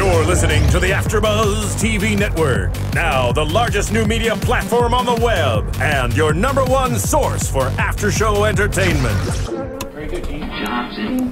You're listening to the Afterbuzz TV Network, now the largest new media platform on the web, and your #1 source for after-show entertainment. Very good, Dean. Johnson.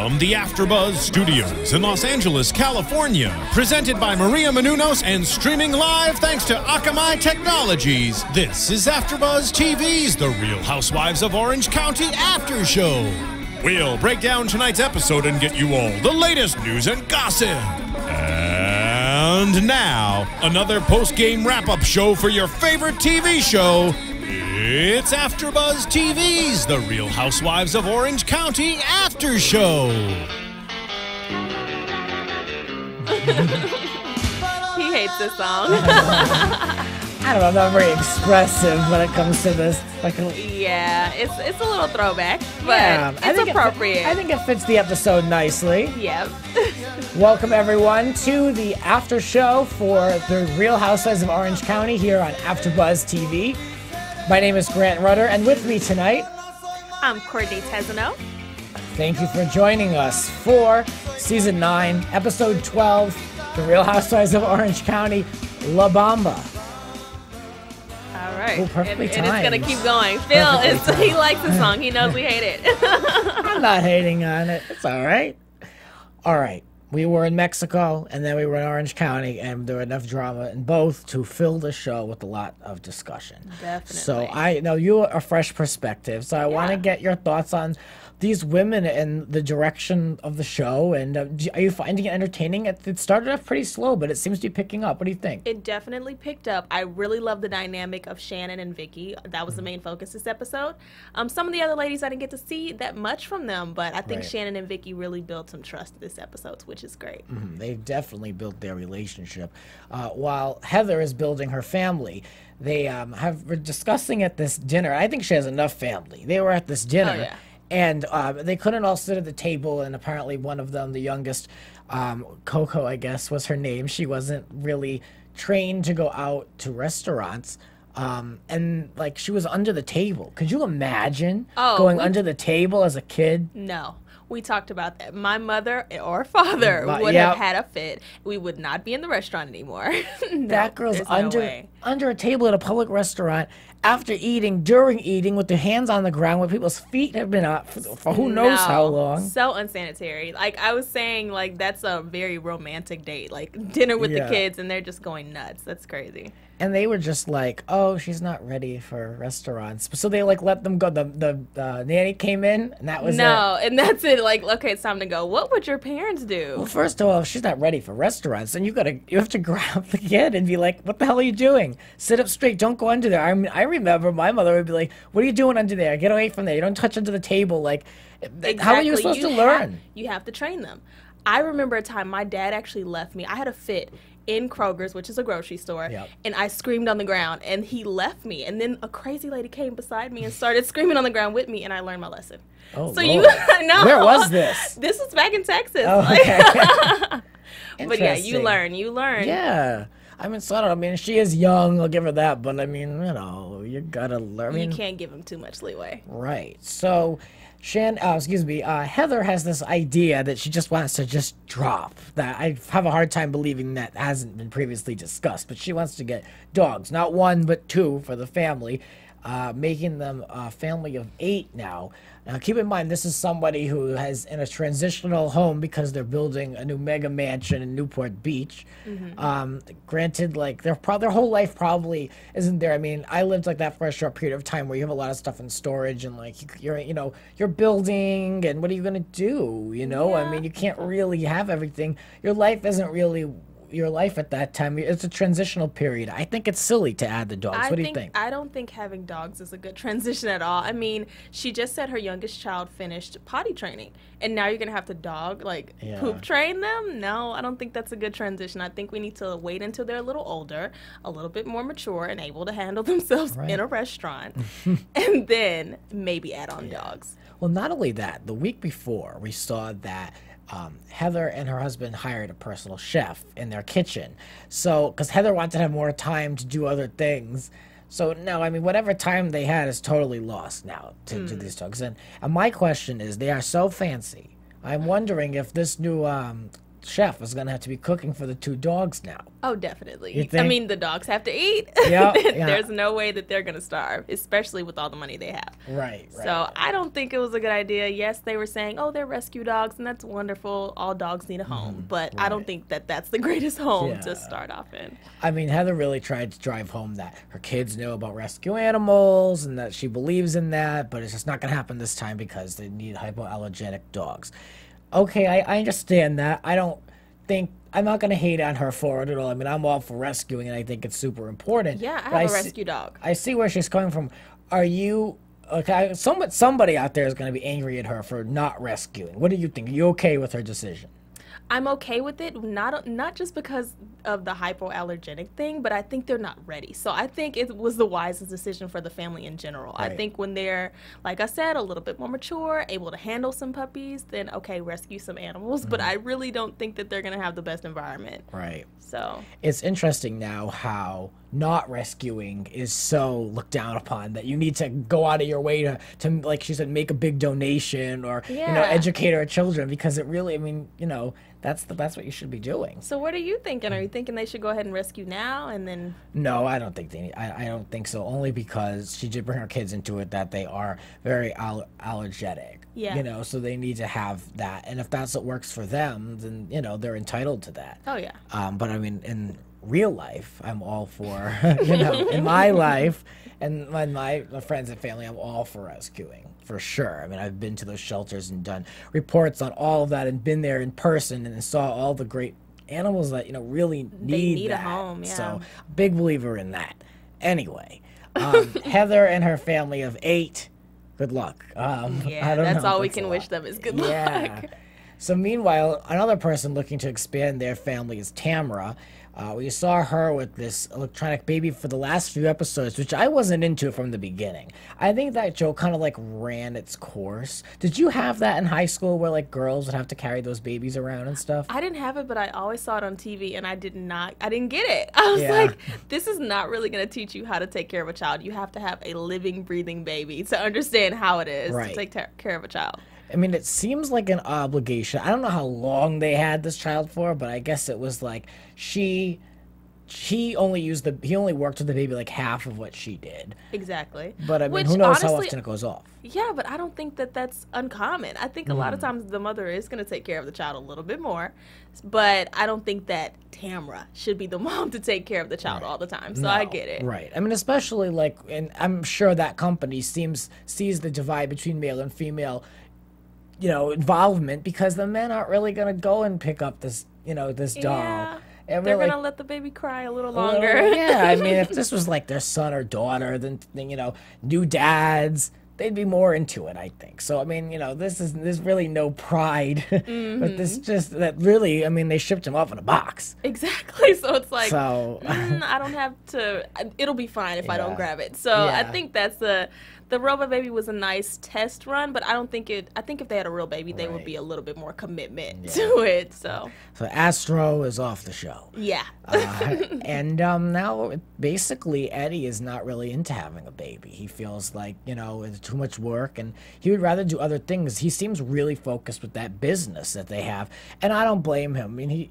From the Afterbuzz Studios in Los Angeles, California, presented by Maria Menounos and streaming live thanks to Akamai Technologies, this is Afterbuzz TV's The Real Housewives of Orange County After Show. We'll break down tonight's episode and get you all the latest news and gossip. And now, another post-game wrap-up show for your favorite TV show. It's Afterbuzz TV's The Real Housewives of Orange County After Show. He hates this song. I don't know, I'm not very expressive when it comes to this. Yeah, it's a little throwback, but Yeah, it's appropriate. I think it fits the episode nicely. Yep. Welcome everyone to the after show for The Real Housewives of Orange County here on Afterbuzz TV. My name is Grant Rutter, and with me tonight, I'm Courtney Tezeno. thank you for joining us for Season 9, Episode 12, The Real Housewives of Orange County, La Bamba. All right. Ooh, perfectly and it's going to timed. keep going. Phil, Perfectly he likes the song. He knows we hate it. I'm not hating on it. It's all right. All right. We were in Mexico, and then we were in Orange County, and there were enough drama in both to fill the show with a lot of discussion. Definitely. So I know you are a fresh perspective, so I want to get your thoughts on these women and the direction of the show, and are you finding it entertaining? It started off pretty slow, but it seems to be picking up. What do you think? It definitely picked up. I really love the dynamic of Shannon and Vicki. That was the main focus this episode. Some of the other ladies I didn't get to see that much from them, but I think Right. Shannon and Vicki really built some trust this episode, which is great. They've definitely built their relationship. While Heather is building her family, they were discussing at this dinner. I think she has enough family. They were at this dinner. Oh, yeah. And they couldn't all sit at the table, and apparently one of them, the youngest, Coco, I guess, was her name. She wasn't really trained to go out to restaurants. And, like, she was under the table. Could you imagine going under the table as a kid? No. We talked about that. My mother or father would have had a fit. We would not be in the restaurant anymore. No, That girl's there's no way. under a table at a public restaurant after eating, during eating, with their hands on the ground where people's feet have been up for who knows how long. So unsanitary. Like I was saying, like that's a very romantic date. Like dinner with the kids and they're just going nuts. That's crazy. And they were just like, oh, she's not ready for restaurants. So they like let them go. The nanny came in and that was it. No, and that's it. Like, okay, it's time to go. What would your parents do? Well, first of all, if she's not ready for restaurants, then you have to grab the kid and be like, what the hell are you doing? Sit up straight. Don't go under there. I mean, I remember my mother would be like, what are you doing under there? Get away from there. You don't touch under the table. Like, how are you supposed to learn? You have to train them. I remember a time my dad actually left me. I had a fit in Kroger's, which is a grocery store, and I screamed on the ground, and he left me. And then a crazy lady came beside me and started screaming on the ground with me, and I learned my lesson. Oh, so Lord. no, Where was this? This was back in Texas. Oh, okay. But yeah, you learn. Yeah. I mean, so I don't know. I mean, she is young. I'll give her that. But I mean, you know, you gotta learn. You can't give him too much leeway. Right. So, Heather has this idea that she just wants to just drop. That I have a hard time believing that hasn't been previously discussed. But she wants to get dogs, not one but two for the family, making them a family of 8 now. Now, keep in mind, this is somebody who has in a transitional home because they're building a new mega mansion in Newport Beach. Granted, like their whole life probably isn't there. I mean, I lived like that for a short period of time where you have a lot of stuff in storage and like you're building and what are you gonna do? You know, I mean, you can't really have everything. Your life isn't really your life at that time. It's a transitional period. I think it's silly to add the dogs. What do you think? I don't think having dogs is a good transition at all. I mean, she just said her youngest child finished potty training, and now you're going to have to poop train them? No, I don't think that's a good transition. I think we need to wait until they're a little older, a little bit more mature, and able to handle themselves in a restaurant, and then maybe add on dogs. Well, not only that, the week before, we saw that Heather and her husband hired a personal chef in their kitchen. So, because Heather wanted to have more time to do other things, So no, I mean, whatever time they had is totally lost now to these dogs. And my question is, they are so fancy. I'm wondering if this new chef is gonna have to be cooking for the 2 dogs now. Oh, definitely. You think? I mean, the dogs have to eat. Yeah, There's no way that they're gonna starve, especially with all the money they have. Right. So I don't think it was a good idea. Yes, they were saying, oh, they're rescue dogs, and that's wonderful. All dogs need a home. But I don't think that that's the greatest home to start off in. I mean, Heather really tried to drive home that her kids know about rescue animals and that she believes in that, but it's just not gonna happen this time because they need hypoallergenic dogs. Okay, I understand that. I'm not going to hate on her for it at all. I mean, I'm all for rescuing, and I think it's super important. Yeah, I have a rescue dog. I see where she's coming from. Are you... Okay, somebody out there is going to be angry at her for not rescuing. What do you think? Are you okay with her decision? I'm okay with it, not just because of the hypoallergenic thing, but I think they're not ready. So I think it was the wisest decision for the family in general. Right. I think when they're, like I said, a little bit more mature, able to handle some puppies, then okay, rescue some animals. But I really don't think that they're going to have the best environment. Right. So it's interesting now how not rescuing is so looked down upon that you need to go out of your way to like she said, make a big donation or educate our children, because it really, I mean, that's what you should be doing. So what are you thinking? Are you thinking they should go ahead and rescue now and then? No, I don't think they need. I don't think so. Only because she did bring her kids into it that they are very allergic. Yeah. So they need to have that, and if that's what works for them, then they're entitled to that. Oh yeah. But I mean, in real life, I'm all for in my life and my friends and family, I'm all for rescuing. For sure. I mean, I've been to those shelters and done reports on all of that and been there in person and saw all the great animals that, really need a home, yeah. So, big believer in that. Anyway, Heather and her family of 8, good luck. That's all we can wish them is good luck. So meanwhile, another person looking to expand their family is Tamra. We saw her with this electronic baby for the last few episodes, which I wasn't into from the beginning. I think that joke kind of like ran its course. Did you have that in high school where like girls would have to carry those babies around and stuff? I didn't have it, but I always saw it on TV and I didn't get it. I was like, this is not really going to teach you how to take care of a child. You have to have a living, breathing baby to understand how it is to take care of a child. I mean, it seems like an obligation. I don't know how long they had this child for, but I guess it was like he only worked with the baby like half of what she did. Exactly. But I mean, who knows how often it goes off. Yeah, but I don't think that that's uncommon. I think a lot of times the mother is going to take care of the child a little bit more, but I don't think that Tamra should be the mom to take care of the child all the time. So I get it. Right. I mean, especially like, and I'm sure that company sees the divide between male and female involvement, because the men aren't really going to go and pick up this doll. Yeah. They're going to let the baby cry a little longer. Yeah, I mean, if this was like their son or daughter, then new dads, they'd be more into it, I think. So, I mean, there's really no pride. But this just, that really, I mean, they shipped him off in a box. Exactly. So it's like, I don't have to, it'll be fine if I don't grab it. So I think that's the robot baby was a nice test run, but I think if they had a real baby, they would be a little bit more commitment to it. So Astro is off the show. Yeah. And now basically Eddie is not really into having a baby. He feels like, it's too much work and he would rather do other things. He seems really focused with that business that they have. And I don't blame him. I mean,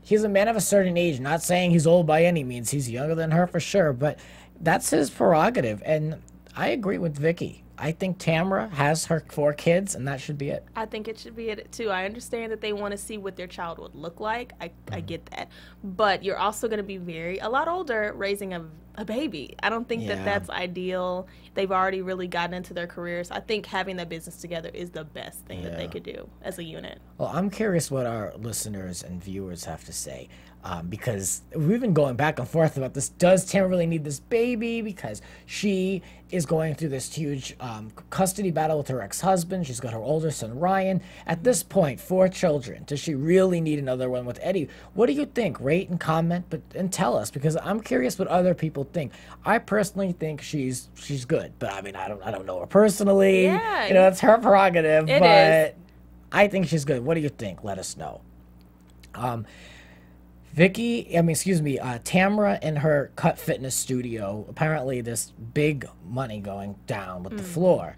he's a man of a certain age. Not saying he's old by any means. He's younger than her for sure, but that's his prerogative. And I agree with Vicki. I think Tamra has her 4 kids, and that should be it. I think it should be it, too. I understand that they want to see what their child would look like. I get that. But you're also going to be a lot older raising a baby. I don't think that that's ideal. They've already really gotten into their careers. I think having that business together is the best thing that they could do as a unit. Well, I'm curious what our listeners and viewers have to say. Because we've been going back and forth about this. Does Tamra really need this baby? Because she is going through this huge custody battle with her ex-husband. She's got her older son, Ryan. At this point, 4 children. Does she really need another one with Eddie? What do you think? Rate and comment, and tell us, because I'm curious what other people think. I personally think she's good, but I mean, I don't know her personally. Yeah, it's her prerogative, it but is. I think she's good. What do you think? Let us know. Tamra and her cut fitness studio, apparently this big money going down with the floor.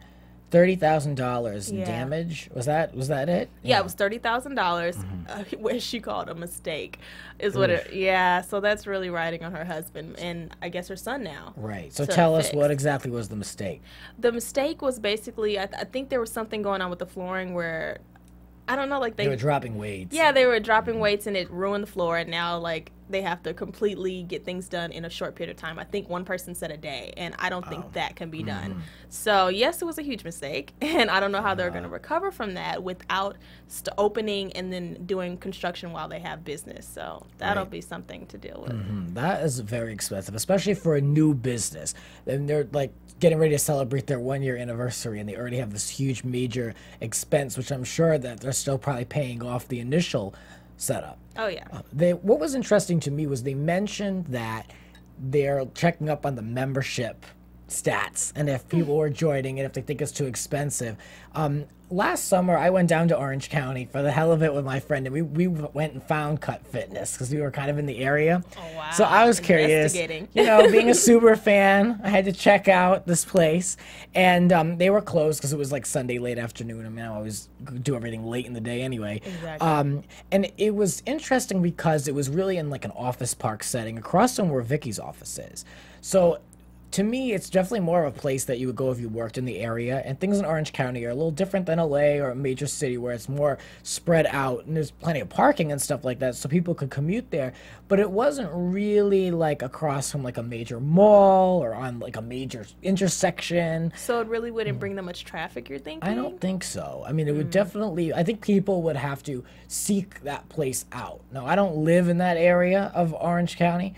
$30,000 in damage. Was that it? Yeah, it was $30,000, which she called a mistake, is what it. Yeah, so that's really riding on her husband and I guess her son now. Right. So tell us what exactly was the mistake. The mistake was basically, I think there was something going on with the flooring where, I don't know, like they were dropping weights. Yeah, they were dropping weights and it ruined the floor, and now like they have to completely get things done in a short period of time. I think one person said a day, and I don't think that can be done. So yes, it was a huge mistake, and I don't know how they're going to recover from that without opening and then doing construction while they have business. So that'll be something to deal with. That is very expensive, especially for a new business. And they're like getting ready to celebrate their 1-year anniversary, and they already have this huge major expense, which I'm sure that they're still probably paying off the initial setup. Oh yeah. What was interesting to me was they mentioned that they're checking up on the membership stats and if people were joining and if they think it's too expensive. Last summer, I went down to Orange County for the hell of it with my friend, and we went and found Cut Fitness because we were kind of in the area. Oh, wow. So I was curious, being a super fan, I had to check out this place, and they were closed because it was like Sunday late afternoon. I mean, I always do everything late in the day anyway. Exactly. And it was interesting because it was really in like an office park setting across from where Vicky's office is. So to me, it's definitely more of a place that you would go if you worked in the area. And things in Orange County are a little different than LA or a major city where it's more spread out and there's plenty of parking and stuff like that so people could commute there. But it wasn't really like across from like a major mall or on like a major intersection. So it really wouldn't bring that much traffic, you're thinking? I don't think so. I mean, it would definitely, I think people would have to seek that place out. Now, I don't live in that area of Orange County,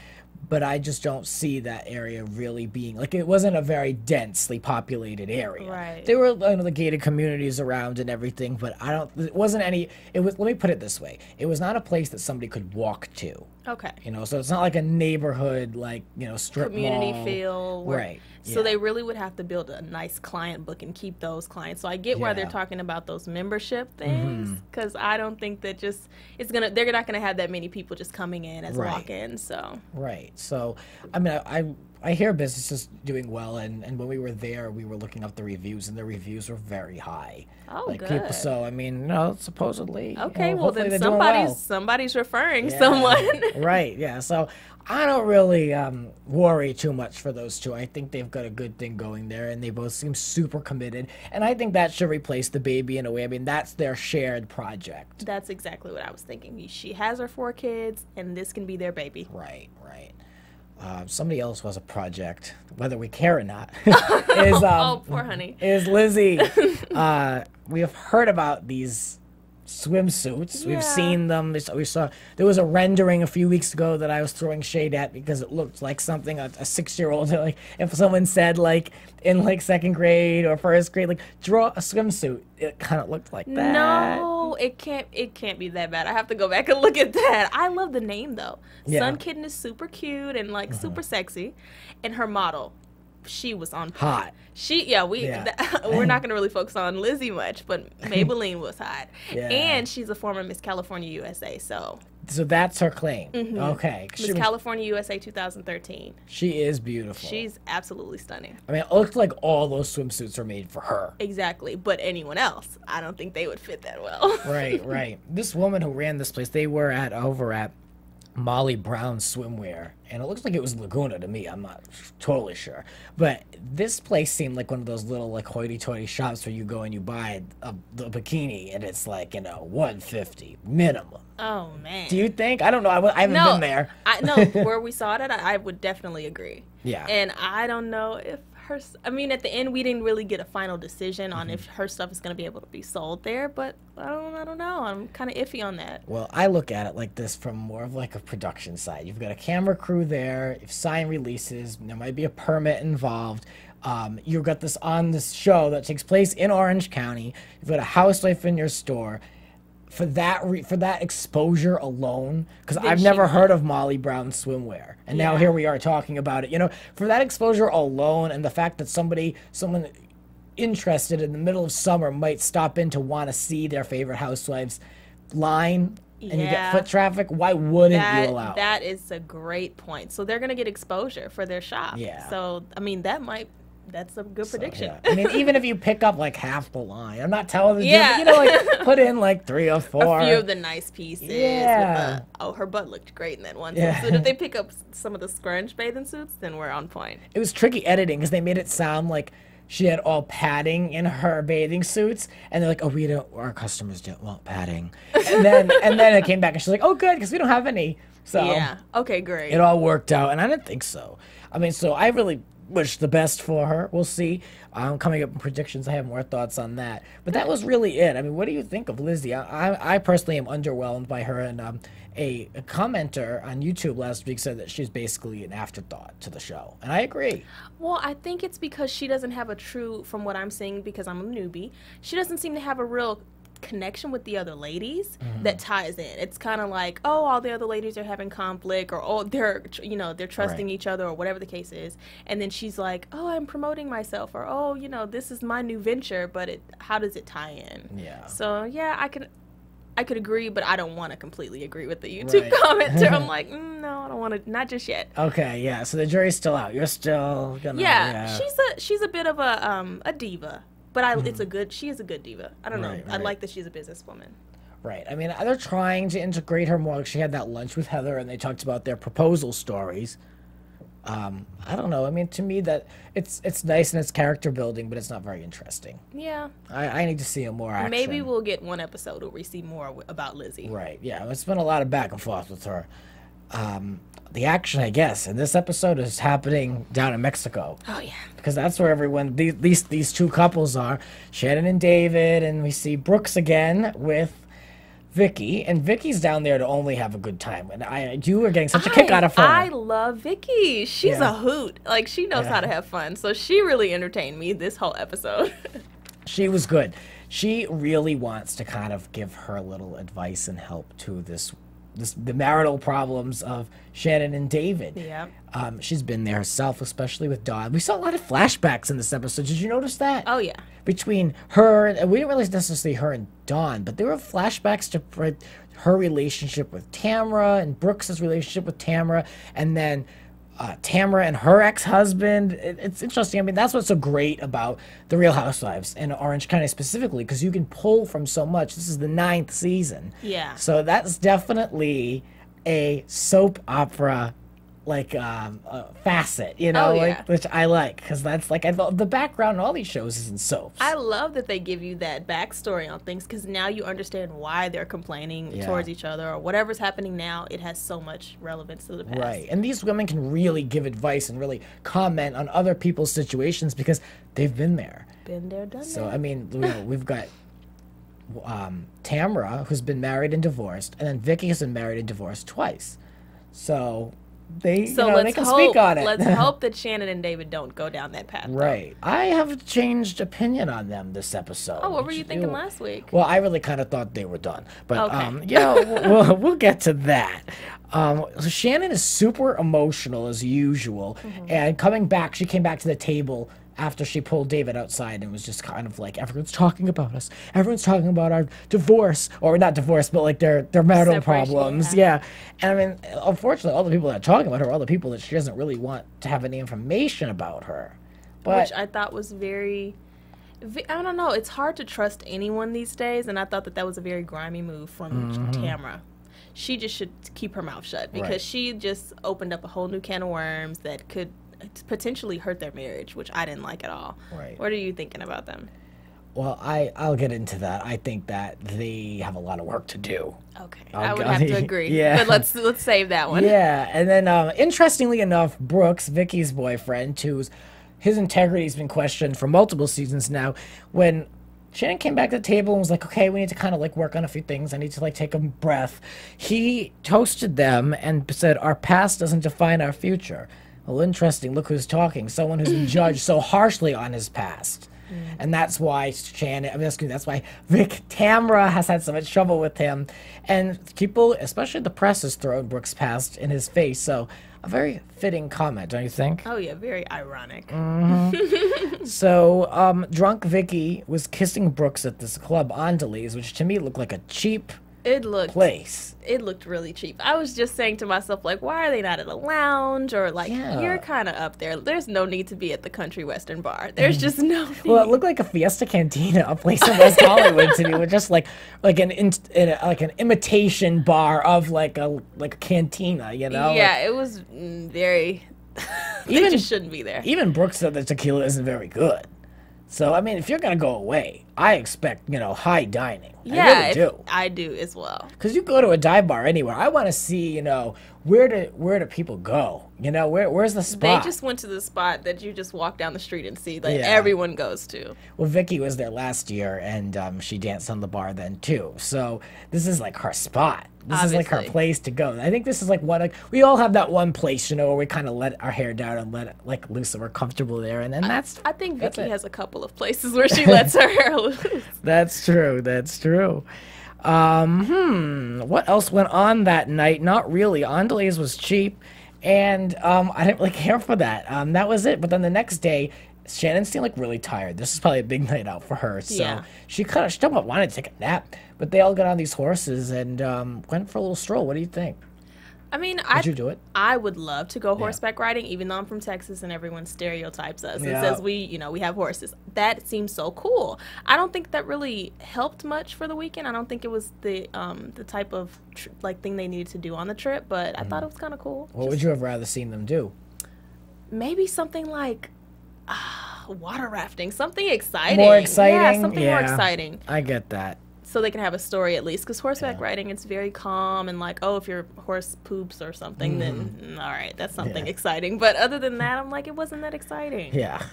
but I just don't see that area really being like it wasn't a very densely populated area. Right. There were the gated communities around and everything, but it wasn't any. It was. Let me put it this way: it was not a place that somebody could walk to. Okay. So it's not like a neighborhood strip community mall. Feel. Right. So they really would have to build a nice client book and keep those clients. So I get why they're talking about those membership things, because I don't think that they're not gonna have that many people just coming in as walk-ins. So. Right. So, I mean, I hear businesses doing well, and when we were there, we were looking up the reviews, and the reviews were very high. Oh, good. So, I mean, supposedly. Okay, well then somebody's referring someone. Right. Yeah. So I don't really worry too much for those two. I think they've got a good thing going there, and they both seem super committed. And I think that should replace the baby in a way. I mean, that's their shared project. That's exactly what I was thinking. She has her 4 kids, and this can be their baby. Right. Somebody else was a project, whether we care or not. Is oh, poor honey. Is Lizzie. We have heard about these swimsuits. We've seen them. We saw there was a rendering a few weeks ago that I was throwing shade at because it looked like something a 6-year-old, like if someone said like in like 2nd grade or 1st grade, like draw a swimsuit, it kind of looked like that. No, it can't be that bad. I have to go back and look at that. I love the name though. Sun Kitten is super cute and like super sexy, and her model, she was on point. Hot. We're not going to really focus on Lizzie much, but Maybelline was hot. And she's a former Miss California USA, so that's her claim. Okay. Miss California USA 2013. She is beautiful. She's absolutely stunning. I mean, it looks like all those swimsuits are made for her. Exactly. But anyone else, I don't think they would fit that well. Right. This woman who ran this place, they were over at Molly Brown Swimwear, and it looks like it was Laguna to me. I'm not totally sure, but this place seemed like one of those little like hoity-toity shops where you go and you buy the bikini, and it's like $150 minimum. Oh man. Do you think? I don't know. I haven't been there. Where we saw it, I would definitely agree. Yeah. And I don't know if at the end we didn't really get a final decision on if her stuff is going to be able to be sold there, but I don't know. I'm kind of iffy on that. Well, I look at it like this from more of like a production side. You've got a camera crew there, you've signed releases, there might be a permit involved. You've got this on this show that takes place in Orange County. You've got a housewife in your store. For that exposure alone, because I've never heard of Molly Brown Swimwear, and now here we are talking about it. For that exposure alone, and the fact that someone interested in the middle of summer might stop in to want to see their favorite housewives line, and you get foot traffic, why wouldn't you allow it? That is a great point. So they're going to get exposure for their shop. Yeah. So, I mean, that's a good prediction. Yeah. I mean, even if you pick up like half the line, I'm not telling the dude, you know, like put in like 3 or 4. A few of the nice pieces. Yeah. Her butt looked great in that one. Yeah. So if they pick up some of the scrunch bathing suits, then we're on point. It was tricky editing because they made it sound like she had all padding in her bathing suits, and they're like, "Oh, our customers don't want padding." And then it came back, and she's like, "Oh, good, because we don't have any." So yeah, okay, great. It all worked out, and I didn't think so. I mean, so I really wish the best for her. We'll see. Coming up in predictions, I have more thoughts on that. But that was really it. I mean, what do you think of Lizzie? I personally am underwhelmed by her, and a commenter on YouTube last week said that she's basically an afterthought to the show, and I agree. Well, I think it's because she doesn't have from what I'm seeing, because I'm a newbie, she doesn't seem to have a real connection with the other ladies that ties in. It's kind of like, oh, all the other ladies are having conflict, or oh, they're trusting each other, or whatever the case is, and then she's like, oh, I'm promoting myself, or oh, this is my new venture, but how does it tie in? Yeah. So yeah, I could agree, but I don't want to completely agree with the YouTube commenter. I'm like, no, I don't want to, not just yet. Okay, yeah. So the jury's still out. You're still gonna. Yeah. She's a bit of a diva, but she is a good diva. I don't know. Right. I like that she's a businesswoman. Right. I mean, they're trying to integrate her more. Like she had that lunch with Heather, and they talked about their proposal stories. I don't know. I mean, to me, that it's nice and it's character building, but it's not very interesting. Yeah. I need to see more action. Maybe we'll get one episode where we see more about Lizzie. Right. Yeah. It's been a lot of back and forth with her. The action, I guess, in this episode is happening down in Mexico. Oh yeah. Because that's where everyone, these two couples are, Shannon and David, and we see Brooks again with Vicki, and Vicki's down there to only have a good time, and you were getting such a kick out of her. I love Vicki. She's a hoot. Like, she knows how to have fun, so she really entertained me this whole episode. She was good. She really wants to kind of give her little advice and help to the marital problems of Shannon and David. Yeah. She's been there herself, especially with Dawn. We saw a lot of flashbacks in this episode. Did you notice that? Oh, yeah. Between her, and we didn't really necessarily her and Dawn, but there were flashbacks to her relationship with Tamra and Brooks' relationship with Tamra, and then Tamra and her ex-husband. It's interesting. I mean, that's what's so great about The Real Housewives and Orange County specifically, because you can pull from so much. This is the 9th season. Yeah. So that's definitely a soap opera facet, which I like, because that's like the background in all these shows is in soaps. I love that they give you that backstory on things, because now you understand why they're complaining towards each other, or whatever's happening now. It has so much relevance to the past. Right, and these women can really give advice and really comment on other people's situations because they've been there. Been there, done that. So I mean, we've got Tamra, who's been married and divorced, and then Vicki has been married and divorced twice. So they can speak on it. Let's hope that Shannon and David don't go down that path. Right. Though. I have changed opinion on them this episode. Oh, what were you thinking last week? Well, I really kind of thought they were done, but okay. we'll get to that. So Shannon is super emotional as usual, and she came back to the table after she pulled David outside and was just kind of like, everyone's talking about us. Everyone's talking about our divorce, or not divorce, but like their marital problems. Yeah. And I mean, unfortunately, all the people that are talking about her are all the people that she doesn't really want to have any information about her. Which I thought was I don't know, it's hard to trust anyone these days, and I thought that was a very grimy move from Tamra. She just should keep her mouth shut, because she just opened up a whole new can of worms that could potentially hurt their marriage, which I didn't like at all. Right. What are you thinking about them? Well, I'll get into that. I think that they have a lot of work to do. Okay, I would have to agree. Yeah. But let's save that one. Yeah, and then interestingly enough, Brooks, Vicki's boyfriend, his integrity's been questioned for multiple seasons now. When Shannon came back to the table and was like, okay, we need to kind of like work on a few things. I need to like take a breath. He toasted them and said, our past doesn't define our future. Well, interesting. Look who's talking. Someone who's been judged so harshly on his past. And that's why that's why Tamra has had so much trouble with him. And people, especially the press, has thrown Brooks' past in his face. So a very fitting comment, don't you think? Oh, yeah. Very ironic. So drunk Vicki was kissing Brooks at this club, Andalese, which to me looked like a cheap place. It looked really cheap. I was just saying to myself, like, why are they not at a lounge? Or, like, you're kind of up there. There's no need to be at the country western bar. There's just no need. Well, it looked like a Fiesta Cantina, a place in West Hollywood to me, with just like an imitation bar of like a cantina, you know? Yeah, it was very. They just shouldn't be there. Even Brooke said the tequila isn't very good. So, I mean, if you're going to go away, I expect, high dining. Yeah, I really do. I do as well. Because you go to a dive bar anywhere, I want to see, where do people go? Where's the spot? They just went to the spot that you just walk down the street and see that everyone goes to. Well, Vicki was there last year, and she danced on the bar then, too. So this is like her spot. This is like her place to go. I think this is like we all have that one place, where we kind of let our hair down and let it like loose and we're comfortable there. And then I think Vicki has a couple of places where she lets her hair loose. That's true. That's true. What else went on that night? Not really. Andale's was cheap, and I didn't really care for that. That was it. But then the next day, Shannon seemed like really tired. This is probably a big night out for her. So she still wanted to take a nap, but they all got on these horses and went for a little stroll. What do you think? I mean, would you do it? I would love to go horseback riding, even though I'm from Texas and everyone stereotypes us and says we have horses. That seems so cool. I don't think that really helped much for the weekend. I don't think it was the type of thing they needed to do on the trip, but I thought it was kind of cool. What would you have rather seen them do? Maybe something like water rafting, something exciting. More exciting? Yeah, something more exciting. I get that. So they can have a story at least, because horseback riding, it's very calm and like, if your horse poops or something, then all right, that's something exciting. But other than that, I'm like, it wasn't that exciting. Yeah.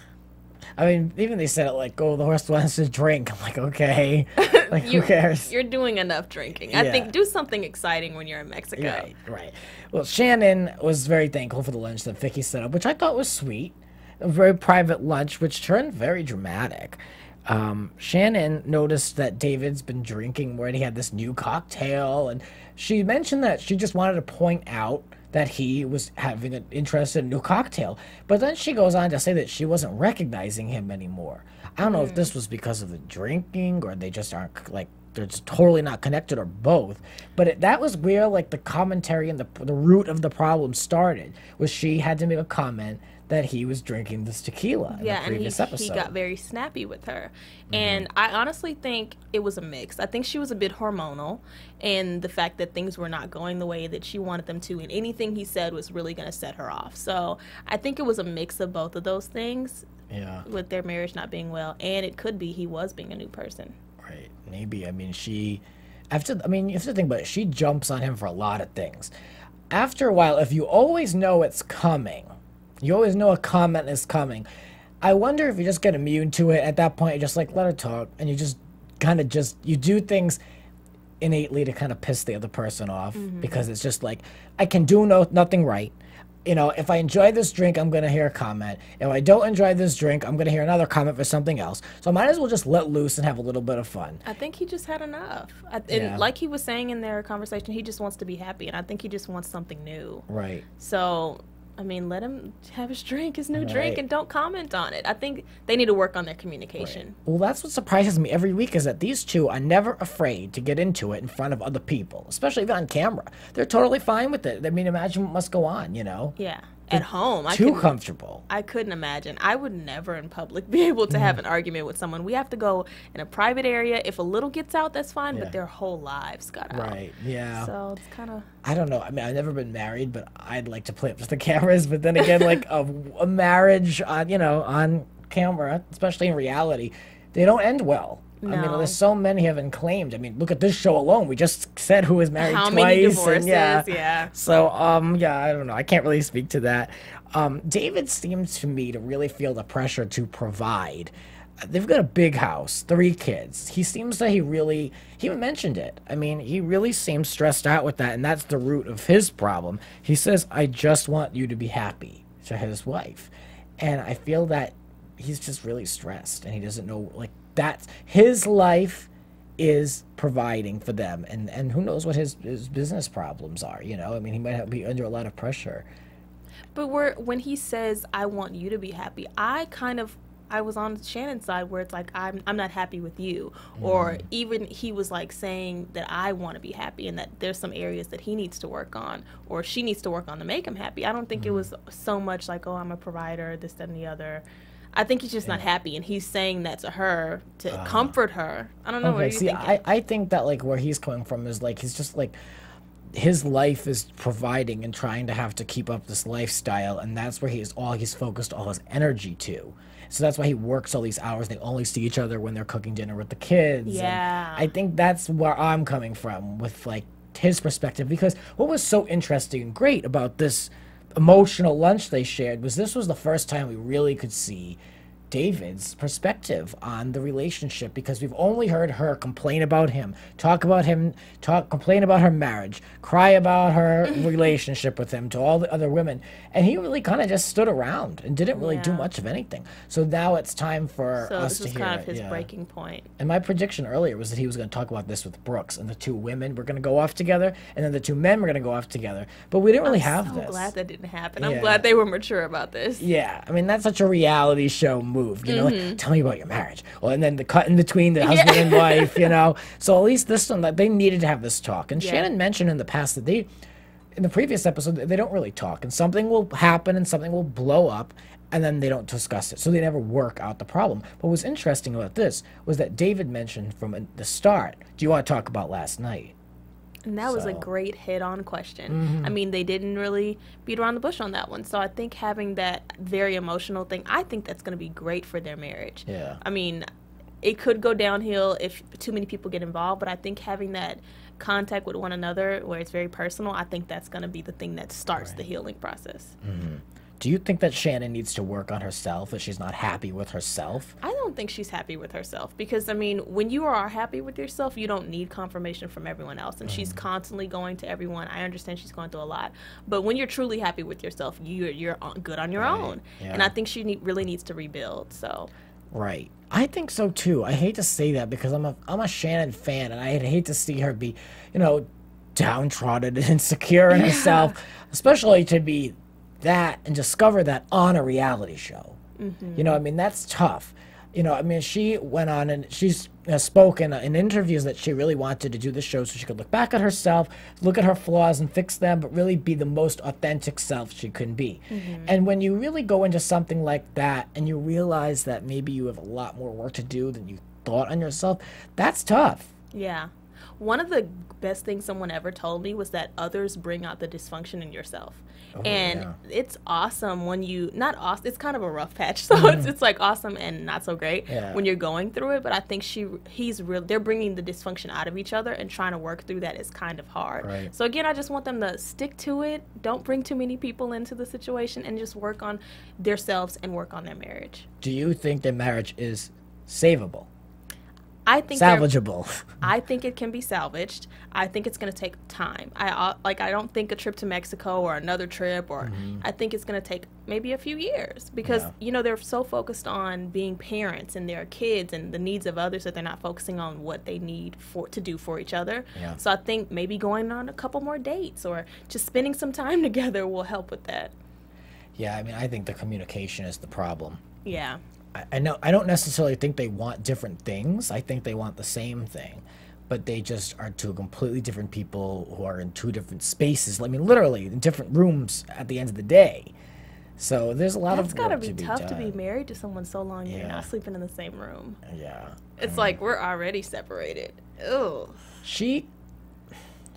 I mean, even they said it like, the horse wants to drink. I'm like, okay. Like, who cares? You're doing enough drinking. I think do something exciting when you're in Mexico. Right. Well, Shannon was very thankful for the lunch that Vicki set up, which I thought was sweet. A very private lunch, which turned very dramatic. Shannon noticed that David's been drinking more, and he had this new cocktail, and she mentioned that she just wanted to point out that he was having an interest in a new cocktail. But then she goes on to say that she wasn't recognizing him anymore. I don't know if this was because of the drinking, or they just aren't, they're just totally not connected, or both. But that was where, the commentary and the root of the problem started, was she had to make a comment that he was drinking this tequila in the previous episode. He got very snappy with her. And I honestly think it was a mix. I think she was a bit hormonal, and the fact that things were not going the way that she wanted them to, and anything he said was really going to set her off. So I think it was a mix of both of those things, with their marriage not being well, and it could be he was being a new person. Right, maybe. I mean, you have to think about it. She jumps on him for a lot of things. After a while, if you always know it's coming, you always know a comment is coming, I wonder if you just get immune to it. At that point, you just let her talk, and you just you do things innately to kind of piss the other person off, because it's just like, I can do nothing right. If I enjoy this drink, I'm going to hear a comment. If I don't enjoy this drink, I'm going to hear another comment for something else. So I might as well just let loose and have a little bit of fun. I think he just had enough. And like he was saying in their conversation, he just wants to be happy, and I think he just wants something new. Right. So, I mean, let him have his drink, his new drink, and don't comment on it. I think they need to work on their communication. Right. Well, that's what surprises me every week, is that these two are never afraid to get into it in front of other people, especially on camera. They're totally fine with it. I mean, imagine what must go on, Yeah. At home, too comfortable. I couldn't imagine. I would never in public be able to have an argument with someone. We have to go in a private area. If a little gets out, that's fine, but their whole lives got out. Right, yeah. So it's kind of... I don't know. I mean, I've never been married, but I'd like to play up to the cameras. But then again, a marriage, on camera, especially in reality, they don't end well. No. I mean, there's so many have been claimed. I mean, look at this show alone. We just said who was married How twice. Many divorces, yeah. So, I don't know. I can't really speak to that. David seems to me to really feel the pressure to provide. They've got a big house, 3 kids. He seems that he even mentioned it. I mean, he really seems stressed out with that, and that's the root of his problem. He says, I just want you to be happy, to his wife. And I feel that he's just really stressed, and he doesn't know, that's his life is providing for them, and who knows what his business problems are, I mean, he might be under a lot of pressure. But when he says, I want you to be happy, I I was on Shannon's side where it's like I'm not happy with you, or even he was like saying that I want to be happy and that there's some areas that he needs to work on or she needs to work on to make him happy. I don't think it was so much like, oh, I'm a provider, this, that, and the other. I think he's just not happy, and he's saying that to her to comfort her. I don't know. Okay, what see, I think that like where he's coming from is like he's just like his life is providing and trying to have to keep up this lifestyle, and that's where he's focused all his energy to. So that's why he works all these hours. They only see each other when they're cooking dinner with the kids. Yeah. And I think that's where I'm coming from with like his perspective, because what was so interesting and great about this emotional lunch they shared was this was the first time we really could see David's perspective on the relationship, because we've only heard her complain about him, complain about her marriage, cry about her relationship with him to all the other women, and he really kind of just stood around and didn't really do much of anything. So now it's time for us to hear it. So this is kind of his breaking point. And my prediction earlier was that he was going to talk about this with Brooks, and the two women were going to go off together, and then the two men were going to go off together. But we didn't really have this. I'm so glad that didn't happen. I'm glad they were mature about this. Yeah, I mean, that's such a reality show move. You know, like, tell me about your marriage. Well, and then the cut in between the husband and wife, you know. So at least this one, they needed to have this talk. And Shannon mentioned in the past that in the previous episode, they don't really talk. And something will happen and something will blow up, and then they don't discuss it. So they never work out the problem. But what was interesting about this was that David mentioned from the start, do you want to talk about last night? And that was a great hit-on question. I mean, they didn't really beat around the bush on that one. So I think having that very emotional thing, I think that's going to be great for their marriage. Yeah. I mean, it could go downhill if too many people get involved, but I think having that contact with one another where it's very personal, I think that's going to be the thing that starts the healing process. Do you think that Shannon needs to work on herself, that she's not happy with herself? I don't think she's happy with herself because, I mean, when you are happy with yourself, you don't need confirmation from everyone else. And she's constantly going to everyone. I understand she's going through a lot. But when you're truly happy with yourself, you're good on your own. Yeah. And I think she really needs to rebuild. So. Right. I think so, too. I hate to say that because I'm a Shannon fan, and I hate to see her be, you know, downtrodden and insecure in herself, especially to be that and discover that on a reality show. You know, I mean, that's tough. You know, I mean, she went on and she's spoken in interviews that she really wanted to do the show so she could look back at herself, look at her flaws and fix them, but really be the most authentic self she can be. And when you really go into something like that and you realize that maybe you have a lot more work to do than you thought on yourself, that's tough. Yeah. One of the best things someone ever told me was that others bring out the dysfunction in yourself. It's awesome when it's kind of a rough patch, so it's like awesome and not so great when you're going through it, but I think they're bringing the dysfunction out of each other, and trying to work through that is kind of hard. Right. So again, I just want them to stick to it, don't bring too many people into the situation, and just work on themselves and work on their marriage. Do you think their marriage is savable? I think salvageable. I think it can be salvaged. I think it's going to take time. I don't think a trip to Mexico or another trip, or I think it's going to take maybe a few years because you know, they're so focused on being parents and their kids and the needs of others that they're not focusing on what they need to do for each other. So I think maybe going on a couple more dates or just spending some time together will help with that. Yeah, I mean, I think the communication is the problem. Yeah. I don't necessarily think they want different things. I think they want the same thing, but they just are two completely different people who are in two different spaces. I mean, literally in different rooms at the end of the day. So there's a lot of work to be done. That's gotta be tough to be married to someone so long you're not sleeping in the same room. Yeah. It's like we're already separated. Ew. She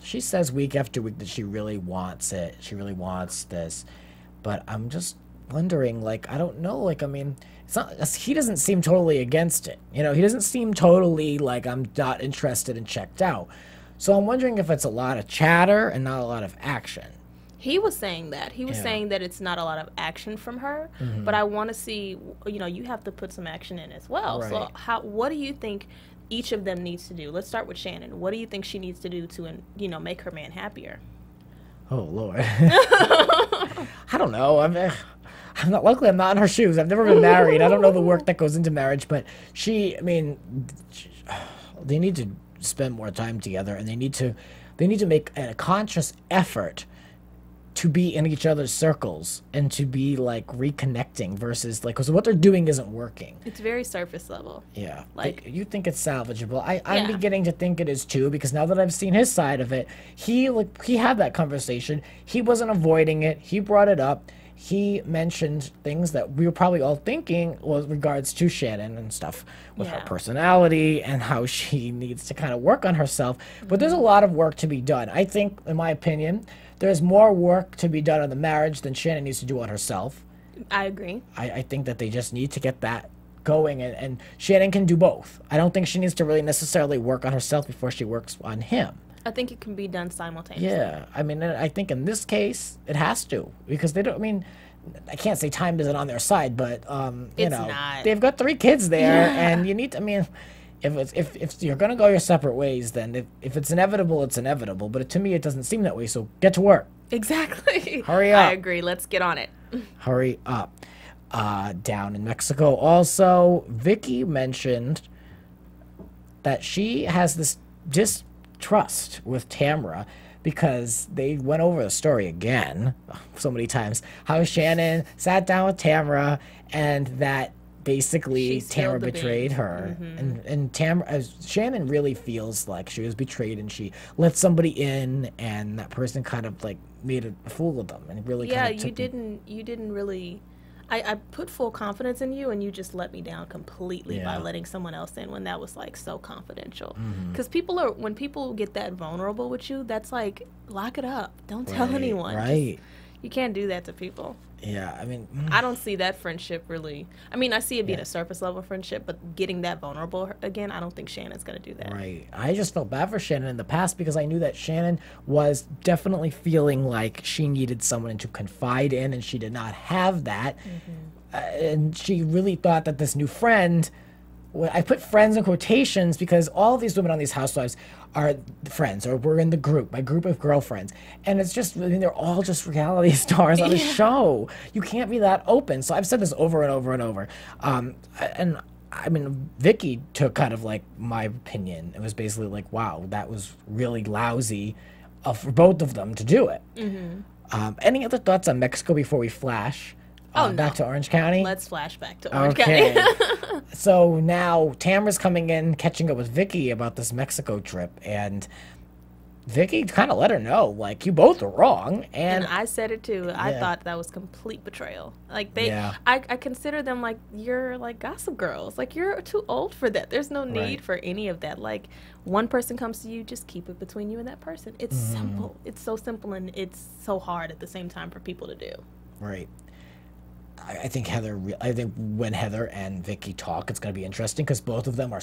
says week after week that she really wants it. She really wants this, but I'm just wondering, like, I don't know, like, I mean, it's not, he doesn't seem totally against it, you know, he doesn't seem totally like I'm not interested and checked out, so I'm wondering if it's a lot of chatter and not a lot of action. He was saying that. He was saying that it's not a lot of action from her, but I want to see, you know, you have to put some action in as well. Right. So what do you think each of them needs to do? Let's start with Shannon. What do you think she needs to do to, you know, make her man happier? Oh, Lord. I don't know. Luckily, I'm not in her shoes. I've never been married. I don't know the work that goes into marriage, but they need to spend more time together, and they need to make a conscious effort to be in each other's circles and to be like reconnecting versus like, because what they're doing isn't working. It's very surface level. Yeah. Like, you think it's salvageable. I'm Yeah. beginning to think it is too, because now that I've seen his side of it, he had that conversation. He wasn't avoiding it. He brought it up. He mentioned things that we were probably all thinking with regards to Shannon and stuff with her Yeah. personality and how she needs to kind of work on herself. But there's a lot of work to be done. I think, in my opinion, there's more work to be done on the marriage than Shannon needs to do on herself. I agree. I think that they just need to get that going, and Shannon can do both. I don't think she needs to really necessarily work on herself before she works on him. I think it can be done simultaneously. Yeah, I mean, I think in this case it has to, because they don't. I mean, I can't say time isn't on their side, but you It's know, not. they've got 3 kids there, and you need to. I mean, if you're gonna go your separate ways, then if it's inevitable, it's inevitable. But to me, it doesn't seem that way. So get to work. Exactly. Hurry up. I agree. Let's get on it. Hurry up. Down in Mexico, also, Vicki mentioned that she has this distrust with Tamra because they went over the story again so many times. How Shannon sat down with Tamra and that basically She spilled Tamra the betrayed beans. her. And Tamra, Shannon really feels like she was betrayed and she let somebody in and that person kind of like made a fool of them and really Yeah, kind of you didn't really. I put full confidence in you, and you just let me down completely by Yeah. letting someone else in when that was like so confidential. Mm-hmm. Because when people get that vulnerable with you, that's like, lock it up. Don't tell Right, anyone. right. You can't do that to people. Yeah, I mean, I don't see that friendship really. I mean, I see it being a surface level friendship, but getting that vulnerable again, I don't think Shannon's gonna do that. right. I just felt bad for Shannon in the past because I knew that Shannon was definitely feeling like she needed someone to confide in, and she did not have that. And she really thought that this new friend. I put friends in quotations because all of these women on these housewives are friends, or we're in the group, my group of girlfriends. And it's just, I mean, they're all just reality stars on a show. You can't be that open. So I've said this over and over and over. And I mean, Vicki took kind of like my opinion. It was basically like, wow, that was really lousy for both of them to do it. Any other thoughts on Mexico before we flash back to Orange County? Let's flash back to Orange Okay. County. So now Tamra's coming in, catching up with Vicki about this Mexico trip, and Vicki kind of let her know, like, you both are wrong, And and I said it too. I Yeah. thought that was complete betrayal. Like Yeah. I consider them like, you're like Gossip Girls. Like, you're too old for that. There's no need Right. for any of that. Like, one person comes to you, just keep it between you and that person. It's simple. It's so simple, and it's so hard at the same time for people to do. right. I think when Heather and Vicki talk, it's going to be interesting because both of them are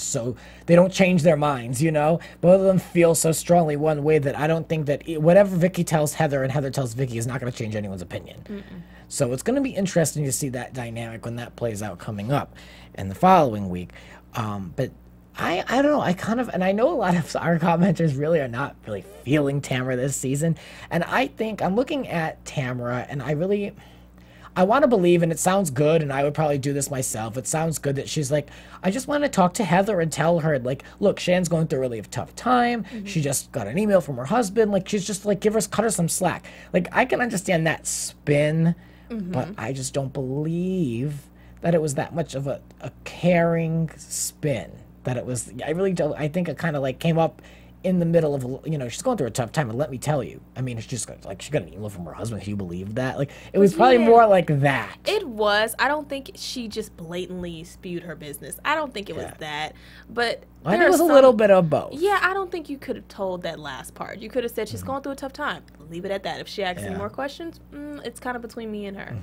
they don't change their minds, you know? Both of them feel so strongly one way that I don't think that whatever Vicki tells Heather and Heather tells Vicki is not going to change anyone's opinion. So it's going to be interesting to see that dynamic when that plays out coming up in the following week. But I don't know. And I know a lot of our commenters really are not really feeling Tamra this season. And I think I'm looking at Tamra and I want to believe, and it sounds good, and I would probably do this myself. It sounds good that she's like, I just want to talk to Heather and tell her, like, look, Shannon's going through a really tough time. She just got an email from her husband. Like, she's just like, cut her some slack. Like, I can understand that spin, but I just don't believe that it was that much of a caring spin. That it was, I really don't, I think it kind of like came up in the middle of, she's going through a tough time, and let me tell you. I mean, it's just like she got an email from her husband. If you believe that, like it was probably more like that. It was. I don't think she just blatantly spewed her business. I don't think it was that. But I think it was a little bit of both. Yeah, I don't think you could have told that last part. You could have said she's going through a tough time. Leave it at that. If she asks any more questions, it's kind of between me and her.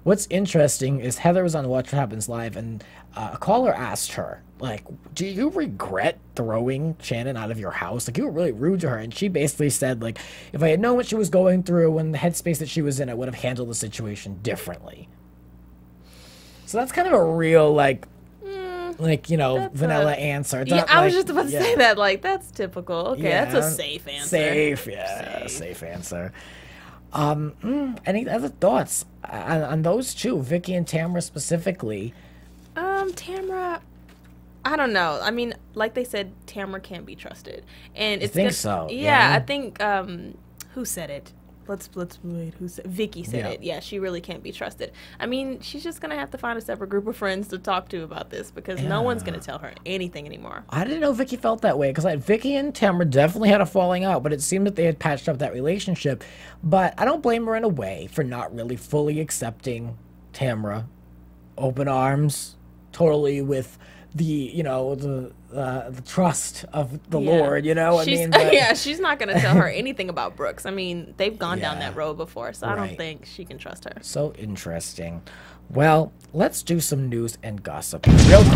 What's interesting is Heather was on Watch What Happens Live, and a caller asked her, like, do you regret throwing Shannon out of your house? Like, you were really rude to her. And she basically said, like, if I had known what she was going through and the headspace that she was in, I would have handled the situation differently. So that's kind of a real, vanilla answer. It's not I was like- just about to say that. Like, that's typical. Okay, that's a safe answer. Safe answer. Any other thoughts on those two, Vicki and Tamra specifically? Tamra, I don't know. I mean, like they said, Tamra can't be trusted, and it's think so? Yeah, Yeah. I think. Who said it? let's wait. Who said? Vicki said it. Yeah, she really can't be trusted. I mean, she's just gonna have to find a separate group of friends to talk to about this because no one's gonna tell her anything anymore. I didn't know Vicki felt that way because Vicki and Tamra definitely had a falling out, but it seemed that they had patched up that relationship. But I don't blame her in a way for not really fully accepting Tamra, open arms, totally with the the trust of the Lord, she's not gonna tell her anything about Brooks. I mean, they've gone down that road before, so I don't think she can trust her. So interesting. Well, let's do some news and gossip real quick.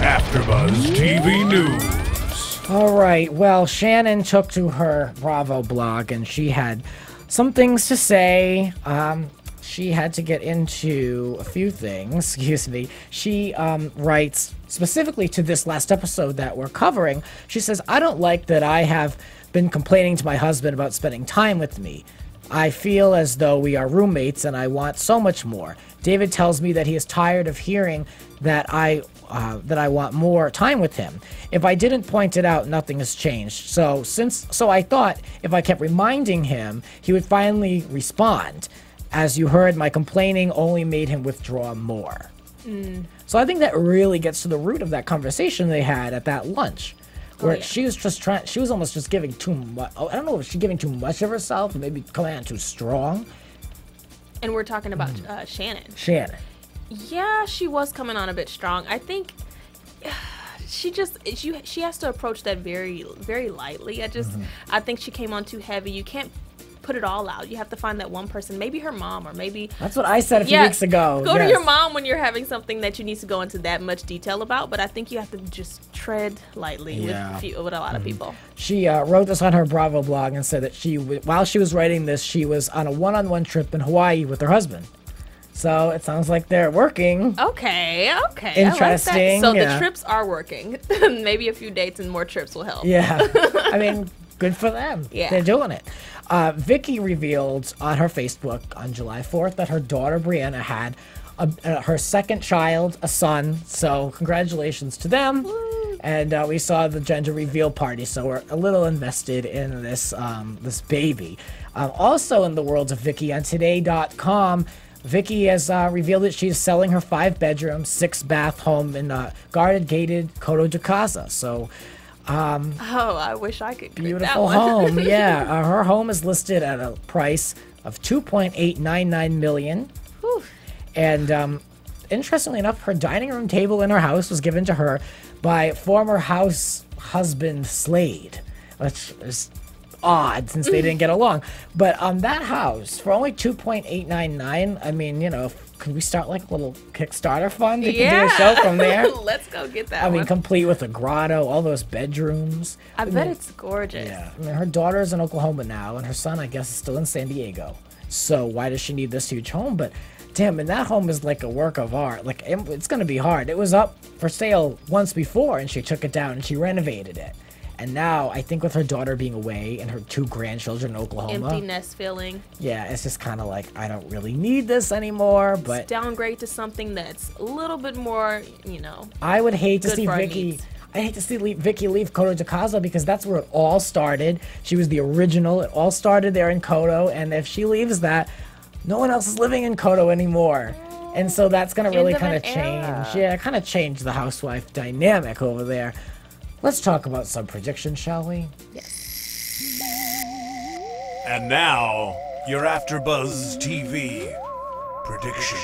Afterbuzz TV News. All right. Well, Shannon took to her Bravo blog and she had some things to say. She had to get into a few things. Excuse me. She writes specifically to this last episode that we're covering. She says, I don't like that I have been complaining to my husband about spending time with me. I feel as though we are roommates and I want so much more. David tells me that he is tired of hearing that I want more time with him. If I didn't point it out, nothing has changed. So I thought if I kept reminding him, he would finally respond. As you heard, my complaining only made him withdraw more. So I think that really gets to the root of that conversation they had at that lunch, where she was just she was almost just giving too much. I don't know if she's giving too much of herself, or maybe coming on too strong. And we're talking about Shannon. Shannon. Yeah, she was coming on a bit strong. I think she has to approach that very, very lightly. I think she came on too heavy. You can't put it all out. You have to find that one person, maybe her mom, or maybe that's what I said a few weeks ago. Go to your mom when you're having something that you need to go into that much detail about. But I think you have to just tread lightly with a lot of people. She wrote this on her Bravo blog and said that while she was writing this, she was on a one-on-one trip in Hawaii with her husband. So it sounds like they're working. Okay. Interesting. So the trips are working. Maybe a few dates and more trips will help. Yeah. I mean, good for them. Yeah. They're doing it. Vicki revealed on her Facebook on July 4th that her daughter Brianna had her second child, a son. So congratulations to them. Woo. And we saw the gender reveal party, so we're a little invested in this baby. Also in the world of Vicki, on Today.com, Vicki has revealed that she's selling her 5-bedroom, 6-bath home in guarded gated Coto de Casa. So. I wish I could. Beautiful home. Yeah, her home is listed at a price of $2.899 million. Whew. And interestingly enough, her dining room table in her house was given to her by former house husband Slade, which is odd since they didn't get along. But on that house, for only $2.899, I mean, could we start like a little Kickstarter fund? You can do a show from there. Let's go get that. I mean, complete with a grotto, all those bedrooms. I bet it's gorgeous. Yeah. I mean, her daughter's in Oklahoma now, and her son, I guess, is still in San Diego. So why does she need this huge home? But damn, and that home is like a work of art. Like, it's going to be hard. It was up for sale once before, and she took it down and she renovated it. And now, I think with her daughter being away and her 2 grandchildren in Oklahoma. Empty nest feeling. Yeah, it's just kind of like, I don't really need this anymore, but. Downgrade to something that's a little bit more, I would hate to see Vicki. I hate to see Vicki leave Coto de Casa because that's where it all started. She was the original. It all started there in Coto, and if she leaves that, no one else is living in Coto anymore. And so that's going to really kind of change. Yeah, kind of change the housewife dynamic over there. Let's talk about some predictions, shall we? Yes. And now, your Afterbuzz TV Predictions.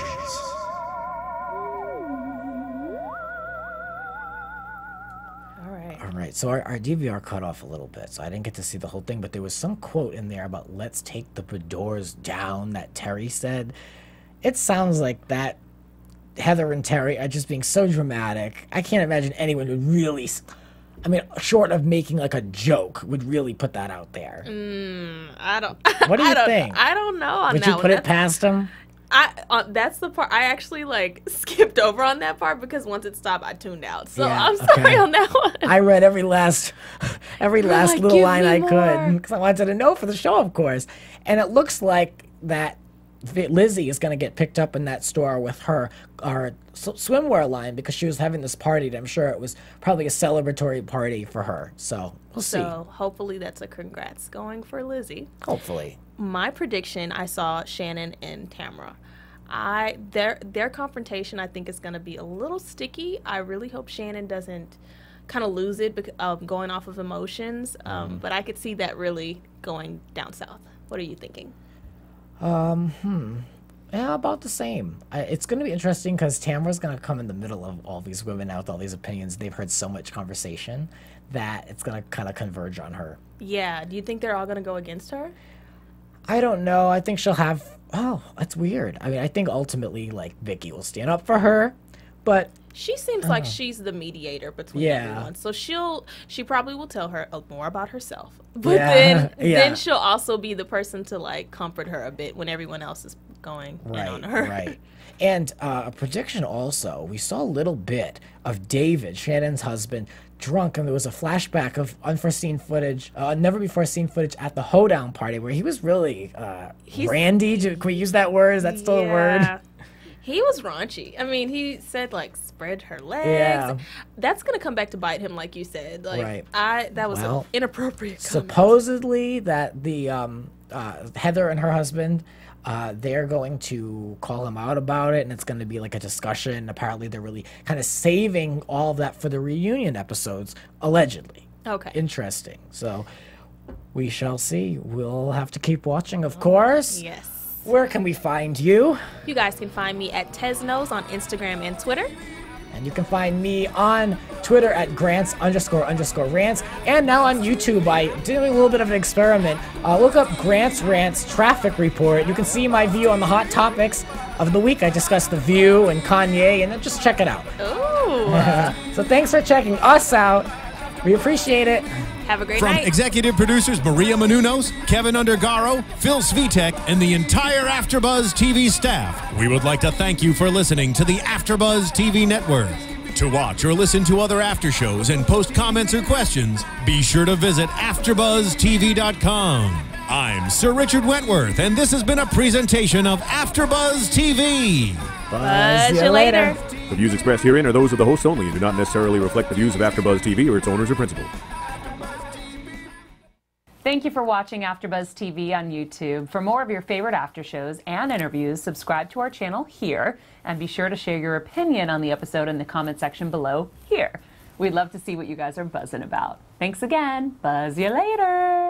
All right, so our DVR cut off a little bit, so I didn't get to see the whole thing, but there was some quote in there about let's take the doors down that Terry said. It sounds like that Heather and Terry are just being so dramatic. I can't imagine anyone would really... I mean, short of making like a joke, would really put that out there. I don't. What do you think? I don't know on would that you one. put it past them? That's the part I actually skipped over on that part because once it stopped, I tuned out. So yeah, I'm sorry on that one. I read every last little line I could because I wanted to know for the show, of course. And it looks like that Lizzie is going to get picked up in that store with her swimwear line because she was having this party. And I'm sure it was probably a celebratory party for her. So we'll see. So hopefully that's a congrats going for Lizzie. Hopefully. My prediction, I saw Shannon and Tamra. Their confrontation, I think, is going to be a little sticky. I really hope Shannon doesn't kind of lose it going off of emotions. But I could see that really going down south. What are you thinking? Yeah, about the same. It's going to be interesting because Tamra's going to come in the middle of all these women out with all these opinions. They've heard so much conversation that it's going to kind of converge on her. Yeah. Do you think they're all going to go against her? I don't know. I think she'll have... Oh, that's weird. I mean, I think ultimately, like, Vicki will stand up for her, but... She seems like she's the mediator between everyone. So she probably will tell her more about herself. But then she'll also be the person to, like, comfort her a bit when everyone else is going in on her. Right. And a prediction also, we saw a little bit of David, Shannon's husband, drunk, and there was a flashback of unforeseen footage, never before seen footage at the hoedown party where he was really randy. Can we use that word? Is that still a word? He was raunchy. I mean, he said, like, spread her legs. Yeah. That's going to come back to bite him, like you said. Like, that was an inappropriate comment. Supposedly that the Heather and her husband, they're going to call him out about it, and it's going to be like a discussion. Apparently, they're really kind of saving all of that for the reunion episodes, allegedly. Okay. Interesting. So we shall see. We'll have to keep watching, of course. Yes. Where can we find you? You guys can find me at Tezeno on Instagram and Twitter. And you can find me on Twitter at Grants__rants. And now on YouTube, I'm doing a little bit of an experiment. Look up Grants Rants Traffic Report. You can see my view on the hot topics of the week. I discussed The View and Kanye, and then just check it out. Ooh. So thanks for checking us out. We appreciate it. Have a great night. From executive producers Maria Menounos, Kevin Undergaro, Phil Svitek, and the entire Afterbuzz TV staff, we would like to thank you for listening to the Afterbuzz TV network. To watch or listen to other after shows and post comments or questions, be sure to visit AfterbuzzTV.com. I'm Sir Richard Wentworth, and this has been a presentation of Afterbuzz TV. Buzz you later. The views expressed herein are those of the hosts only and do not necessarily reflect the views of Afterbuzz TV or its owners or principals. Thank you for watching AfterBuzz TV on YouTube. For more of your favorite after shows and interviews, subscribe to our channel here, and be sure to share your opinion on the episode in the comment section below here. We'd love to see what you guys are buzzing about. Thanks again. Buzz you later.